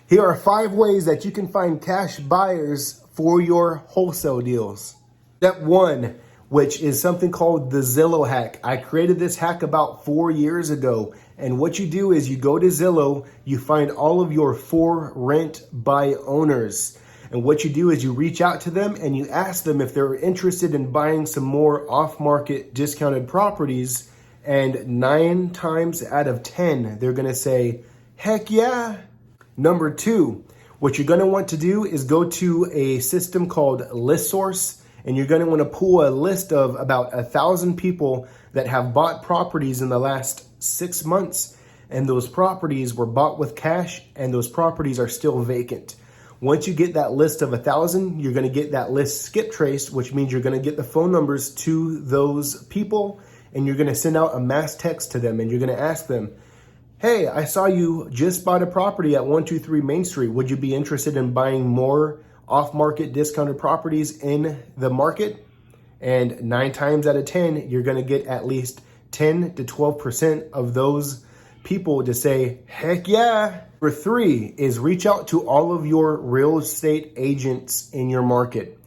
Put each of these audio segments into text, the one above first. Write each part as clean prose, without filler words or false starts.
Here are 5 ways that you can find cash buyers for your wholesale deals. Step 1, which is something called the Zillow hack. I created this hack about 4 years ago. And what you do is you go to Zillow, you find all of your for rent by owners. And what you do is you reach out to them and you ask them if they're interested in buying some more off-market discounted properties. And 9 times out of 10, they're gonna say, heck yeah. Number 2, what you're gonna want to do is go to a system called ListSource, and you're gonna wanna pull a list of about 1,000 people that have bought properties in the last 6 months, and those properties were bought with cash, and those properties are still vacant. Once you get that list of 1,000, you're gonna get that list skip traced, which means you're gonna get the phone numbers to those people, and you're gonna send out a mass text to them, and you're gonna ask them, hey, I saw you just bought a property at 123 Main Street. Would you be interested in buying more off-market discounted properties in the market? And 9 times out of 10, you're gonna get at least 10 to 12% of those people to say, heck yeah. Number 3 is reach out to all of your real estate agents in your market.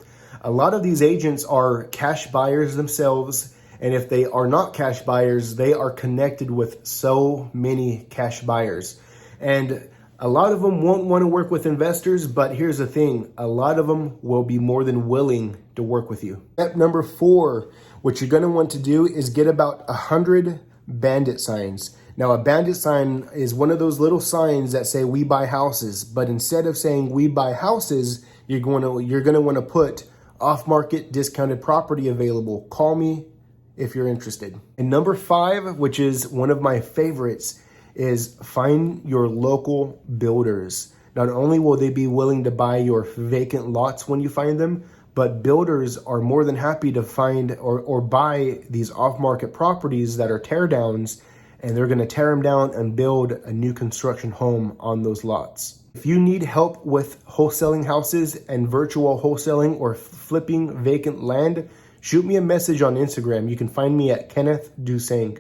A lot of these agents are cash buyers themselves, and if they are not cash buyers, they are connected with so many cash buyers. And a lot of them won't want to work with investors, but here's the thing, a lot of them will be more than willing to work with you. Step number 4, what you're gonna want to do is get about 100 bandit signs. Now, a bandit sign is one of those little signs that say we buy houses, but instead of saying we buy houses, you're gonna wanna put off-market discounted property available. Call me if you're interested. And number 5, which is one of my favorites, is find your local builders. Not only will they be willing to buy your vacant lots when you find them, but builders are more than happy to find or buy these off-market properties that are tear downs, and they're gonna tear them down and build a new construction home on those lots. If you need help with wholesaling houses and virtual wholesaling or flipping vacant land, shoot me a message on Instagram. You can find me at Kenneth Dusang.